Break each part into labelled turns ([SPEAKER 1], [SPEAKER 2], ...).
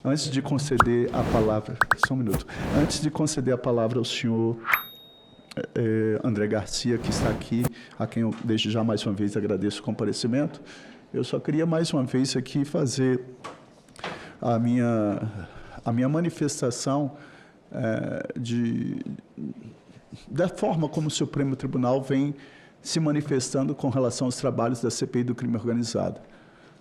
[SPEAKER 1] Antes de conceder a palavra, só um minuto. Antes de conceder a palavra ao senhor André Garcia, que está aqui, a quem eu desde já mais uma vez agradeço o comparecimento, eu só queria mais uma vez aqui fazer a minha manifestação da forma como o Supremo Tribunal vem se manifestando com relação aos trabalhos da CPI do crime organizado.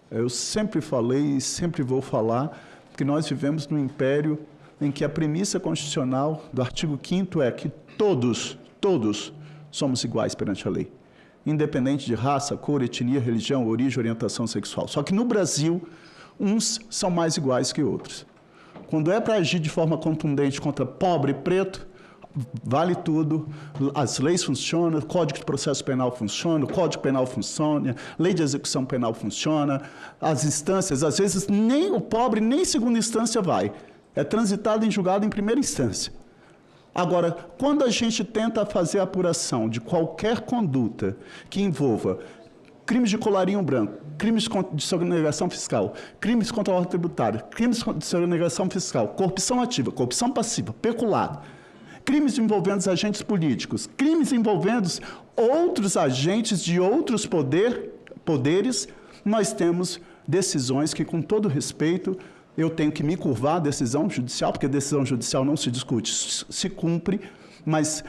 [SPEAKER 1] Eu sempre falei e sempre vou falar que nós vivemos num império em que a premissa constitucional do artigo 5º é que todos somos iguais perante a lei, independente de raça, cor, etnia, religião, origem, orientação sexual. Só que no Brasil, uns são mais iguais que outros. Quando é para agir de forma contundente contra pobre e preto, vale tudo, as leis funcionam, o Código de Processo Penal funciona, o Código Penal funciona, Lei de Execução Penal funciona, as instâncias, às vezes, nem o pobre, nem segunda instância vai. É transitado em julgado em primeira instância. Agora, quando a gente tenta fazer a apuração de qualquer conduta que envolva crimes de colarinho branco, crimes de sonegação fiscal, crimes contra a ordem tributária, crimes de sonegação fiscal, corrupção ativa, corrupção passiva, peculato, crimes envolvendo agentes políticos, crimes envolvendo outros agentes de outros poderes, nós temos decisões que, com todo respeito, eu tenho que me curvar à decisão judicial, porque a decisão judicial não se discute, se cumpre, mas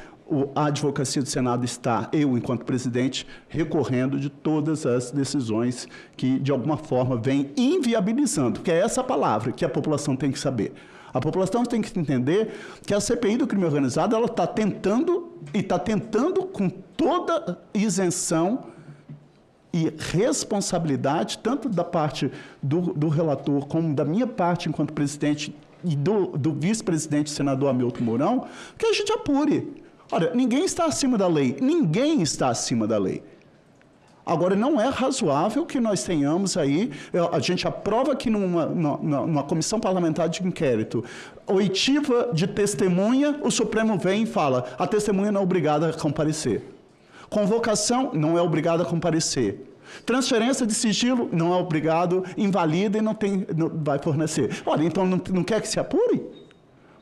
[SPEAKER 1] a advocacia do Senado está, eu, enquanto presidente, recorrendo de todas as decisões que, de alguma forma, vêm inviabilizando, que é essa palavra que a população tem que saber. A população tem que entender que a CPI do crime organizado ela está tentando com toda isenção e responsabilidade, tanto da parte do relator como da minha parte enquanto presidente e do vice-presidente senador Hamilton Mourão, que a gente apure. Olha, ninguém está acima da lei, ninguém está acima da lei. Agora, não é razoável que nós tenhamos aí, a gente aprova que numa comissão parlamentar de inquérito, oitiva de testemunha, o Supremo vem e fala, a testemunha não é obrigada a comparecer. Convocação não é obrigada a comparecer. Transferência de sigilo não é obrigado, invalida e não vai fornecer. Olha, então não quer que se apure?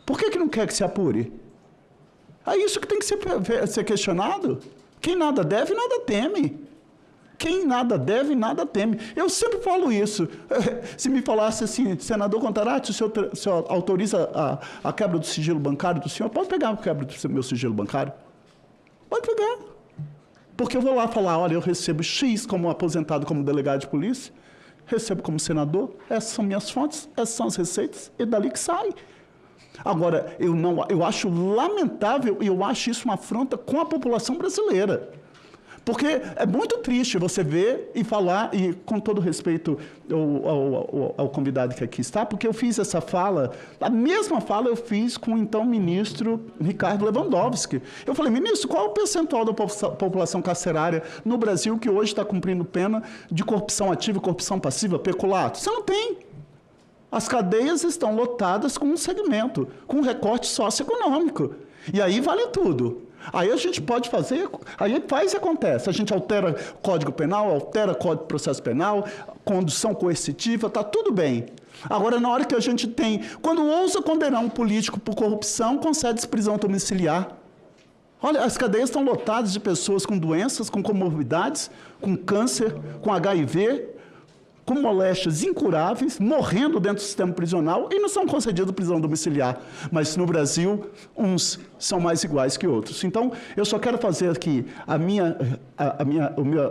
[SPEAKER 1] Por que não quer que se apure? É isso que tem que ser questionado. Quem nada deve, nada teme. Quem nada deve, nada teme. Eu sempre falo isso. Se me falasse assim, senador Contarati, o senhor autoriza a quebra do sigilo bancário do senhor? Pode pegar a quebra do meu sigilo bancário. Pode pegar. Porque eu vou lá falar, olha, eu recebo X como aposentado como delegado de polícia, recebo como senador, essas são minhas fontes, essas são as receitas, e dali que sai. Agora, eu acho lamentável e eu acho isso uma afronta com a população brasileira. Porque é muito triste você ver e falar, e com todo respeito ao convidado que aqui está, porque eu fiz essa fala, a mesma fala eu fiz com o então ministro Ricardo Lewandowski. Eu falei, ministro, qual é o percentual da população carcerária no Brasil que hoje está cumprindo pena de corrupção ativa, corrupção passiva, peculato? Você não tem. As cadeias estão lotadas com um segmento, com um recorte socioeconômico. E aí vale tudo. Aí a gente pode fazer, aí faz e acontece. A gente altera Código Penal, altera Código de Processo Penal, condução coercitiva, está tudo bem. Agora, na hora que a gente tem, quando ousa condenar um político por corrupção, concede prisão domiciliar. Olha, as cadeias estão lotadas de pessoas com doenças, com comorbidades, com câncer, com HIV, com moléstias incuráveis, morrendo dentro do sistema prisional e não são concedidos prisão domiciliar. Mas no Brasil, uns são mais iguais que outros. Então, eu só quero fazer aqui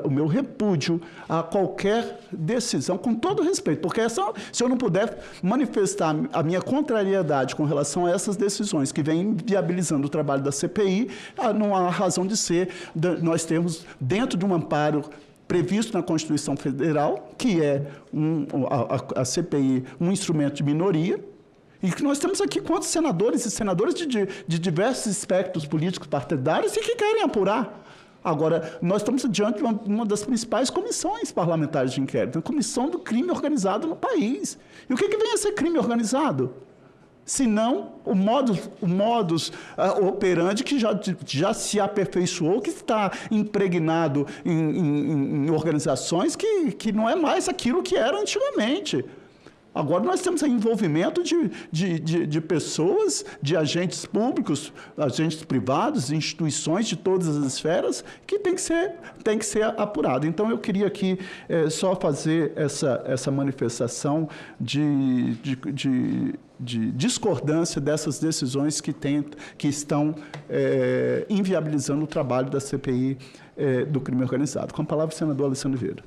[SPEAKER 1] o meu repúdio a qualquer decisão, com todo respeito, porque se eu não puder manifestar a minha contrariedade com relação a essas decisões que vêm viabilizando o trabalho da CPI, não há razão de ser, nós temos dentro de um amparo previsto na Constituição Federal, que é a CPI um instrumento de minoria, e que nós temos aqui quantos senadores e senadoras de diversos espectros políticos partidários e que querem apurar. Agora, nós estamos diante de uma das principais comissões parlamentares de inquérito, a Comissão do Crime Organizado no país. E o que vem a ser crime organizado? Senão o modus operandi que já se aperfeiçoou, que está impregnado em organizações que não é mais aquilo que era antigamente. Agora nós temos envolvimento de pessoas, de agentes públicos, agentes privados, instituições de todas as esferas, que tem que ser apurado. Então, eu queria aqui só fazer essa manifestação de discordância dessas decisões que estão inviabilizando o trabalho da CPI do crime organizado. Com a palavra, o senador Alessandro Vieira.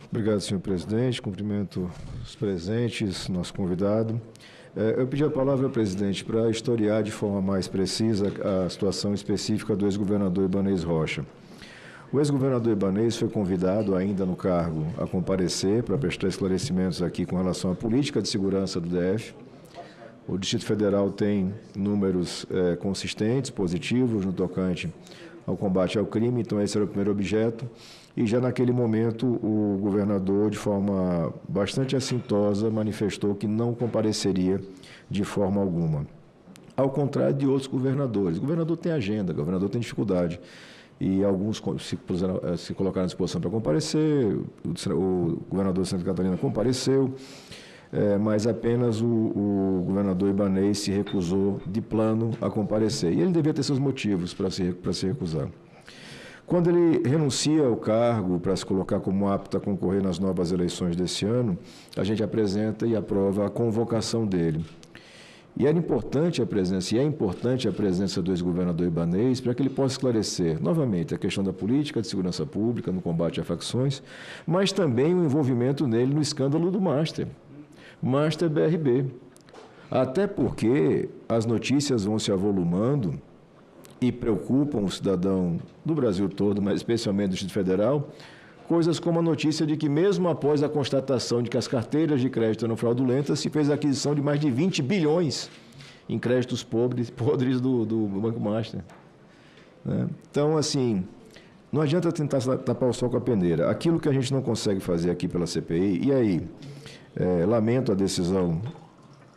[SPEAKER 2] Obrigado, senhor presidente. Cumprimento os presentes, nosso convidado. Eu pedi a palavra, presidente, para historiar de forma mais precisa a situação específica do ex-governador Ibanez Rocha. O ex-governador Ibanez foi convidado, ainda no cargo, a comparecer para prestar esclarecimentos aqui com relação à política de segurança do DF. O Distrito Federal tem números consistentes, positivos, no tocante ao combate ao crime, então esse era o primeiro objeto. E já naquele momento, o governador, de forma bastante assintosa, manifestou que não compareceria de forma alguma. Ao contrário de outros governadores. O governador tem agenda, o governador tem dificuldade. E alguns se colocaram à disposição para comparecer, o governador de Santa Catarina compareceu, mas apenas o governador Ibanez se recusou de plano a comparecer. E ele devia ter seus motivos para se recusar. Quando ele renuncia ao cargo para se colocar como apto a concorrer nas novas eleições desse ano, a gente apresenta e aprova a convocação dele. E era importante a presença, e é importante a presença do ex-governador Ibanez para que ele possa esclarecer, novamente, a questão da política de segurança pública no combate a facções, mas também o envolvimento nele no escândalo do Master BRB. Até porque as notícias vão se avolumando e preocupam o cidadão do Brasil todo, mas especialmente do Distrito Federal, coisas como a notícia de que, mesmo após a constatação de que as carteiras de crédito eram fraudulentas, se fez a aquisição de mais de 20 bilhões em créditos podres do Banco Master. Né? Então, assim, não adianta tentar tapar o sol com a peneira. Aquilo que a gente não consegue fazer aqui pela CPI, e aí, lamento a decisão,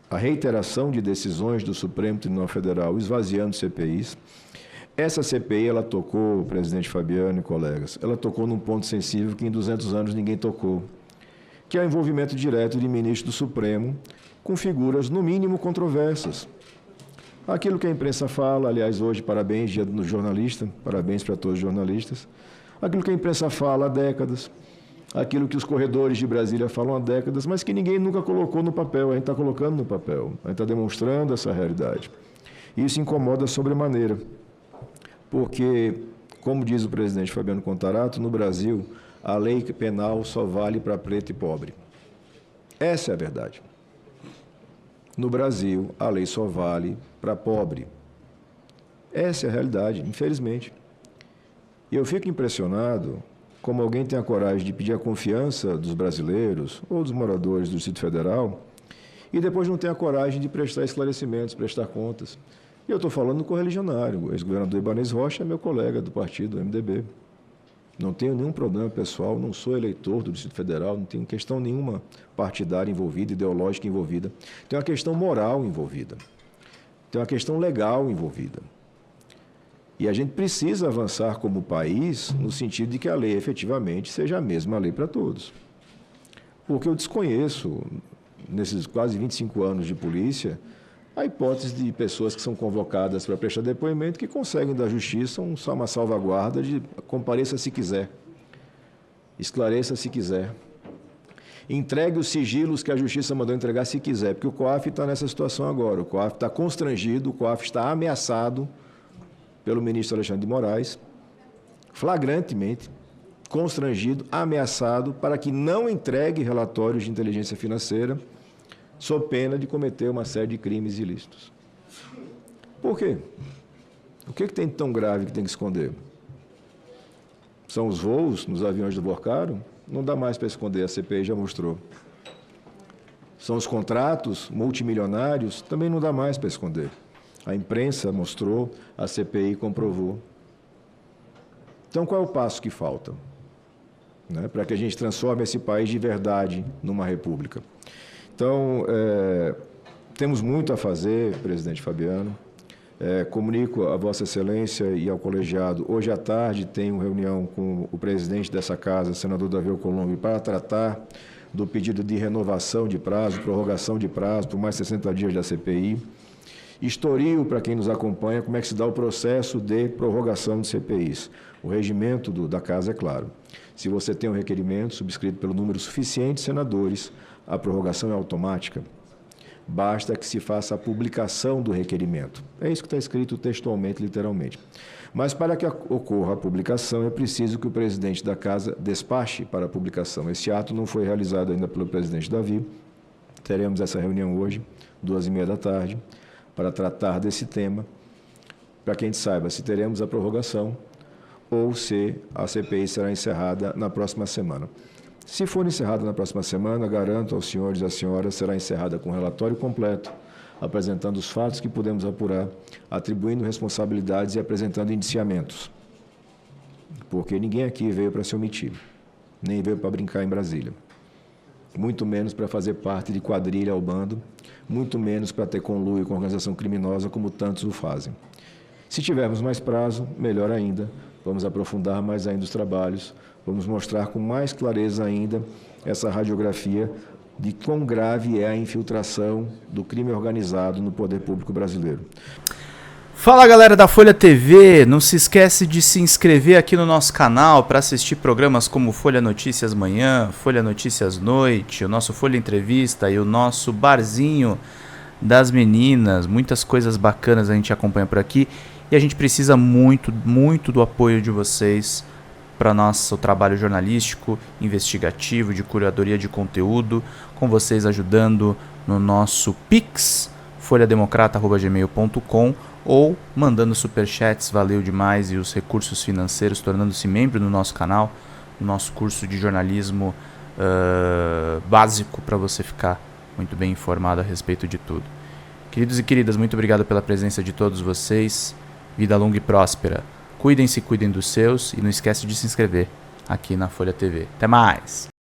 [SPEAKER 2] a reiteração de decisões do Supremo Tribunal Federal esvaziando CPIs. Essa CPI, ela tocou, presidente Fabiano e colegas, ela tocou num ponto sensível que em 200 anos ninguém tocou, que é o envolvimento direto de ministro do Supremo com figuras, no mínimo, controversas. Aquilo que a imprensa fala, aliás, hoje, parabéns, dia do jornalista, parabéns para todos os jornalistas, aquilo que a imprensa fala há décadas, aquilo que os corredores de Brasília falam há décadas, mas que ninguém nunca colocou no papel, a gente está colocando no papel, a gente está demonstrando essa realidade. Isso incomoda sobremaneira. Porque, como diz o presidente Fabiano Contarato, no Brasil, a lei penal só vale para preto e pobre. Essa é a verdade. No Brasil, a lei só vale para pobre. Essa é a realidade, infelizmente. E eu fico impressionado como alguém tem a coragem de pedir a confiança dos brasileiros ou dos moradores do Distrito Federal e depois não tem a coragem de prestar esclarecimentos, prestar contas. E eu estou falando do correligionário. O ex-governador Ibanez Rocha é meu colega do partido, do MDB. Não tenho nenhum problema pessoal, não sou eleitor do Distrito Federal, não tenho questão nenhuma partidária envolvida, ideológica envolvida. Tem uma questão moral envolvida. Tem uma questão legal envolvida. E a gente precisa avançar como país no sentido de que a lei efetivamente seja a mesma lei para todos. Porque eu desconheço, nesses quase 25 anos de polícia, a hipótese de pessoas que são convocadas para prestar depoimento que conseguem da justiça uma salvaguarda de compareça se quiser, esclareça se quiser, entregue os sigilos que a justiça mandou entregar se quiser, porque o COAF está nessa situação agora, o COAF está constrangido, o COAF está ameaçado pelo ministro Alexandre de Moraes, flagrantemente constrangido, ameaçado para que não entregue relatórios de inteligência financeira sob pena de cometer uma série de crimes ilícitos. Por quê? O que tem de tão grave que tem que esconder? São os voos nos aviões do Borcaro? Não dá mais para esconder, a CPI já mostrou. São os contratos multimilionários? Também não dá mais para esconder. A imprensa mostrou, a CPI comprovou. Então, qual é o passo que falta? Para que a gente transforme esse país de verdade numa república. Então, temos muito a fazer, presidente Fabiano. Comunico a Vossa Excelência e ao colegiado, hoje à tarde tenho reunião com o presidente dessa casa, senador Davi Alcolumbre, para tratar do pedido de renovação de prazo, prorrogação de prazo por mais 60 dias da CPI. Historio, para quem nos acompanha, como é que se dá o processo de prorrogação de CPIs. O regimento da Casa é claro. Se você tem um requerimento subscrito pelo número suficiente de senadores, a prorrogação é automática. Basta que se faça a publicação do requerimento. É isso que está escrito textualmente, literalmente. Mas para que ocorra a publicação, é preciso que o presidente da Casa despache para a publicação. Esse ato não foi realizado ainda pelo presidente Davi. Teremos essa reunião hoje, 14h30, para tratar desse tema, para que a gente saiba se teremos a prorrogação ou se a CPI será encerrada na próxima semana. Se for encerrada na próxima semana, garanto aos senhores e às senhoras, será encerrada com relatório completo, apresentando os fatos que podemos apurar, atribuindo responsabilidades e apresentando indiciamentos. Porque ninguém aqui veio para se omitir, nem veio para brincar em Brasília. Muito menos para fazer parte de quadrilha ao bando, muito menos para ter conluio com organização criminosa, como tantos o fazem. Se tivermos mais prazo, melhor ainda, vamos aprofundar mais ainda os trabalhos, vamos mostrar com mais clareza ainda essa radiografia de quão grave é a infiltração do crime organizado no poder público brasileiro.
[SPEAKER 3] Fala, galera da Folha TV, não se esquece de se inscrever aqui no nosso canal para assistir programas como Folha Notícias Manhã, Folha Notícias Noite, o nosso Folha Entrevista e o nosso Barzinho das Meninas. Muitas coisas bacanas a gente acompanha por aqui e a gente precisa muito, muito do apoio de vocês para nosso trabalho jornalístico, investigativo, de curadoria de conteúdo, com vocês ajudando no nosso Pix, folhademocrata@gmail.com, ou mandando superchats, valeu demais, e os recursos financeiros, tornando-se membro do nosso canal, no nosso curso de jornalismo básico, para você ficar muito bem informado a respeito de tudo. Queridos e queridas, muito obrigado pela presença de todos vocês, vida longa e próspera. Cuidem-se, cuidem dos seus, e não esquece de se inscrever aqui na Folha TV. Até mais!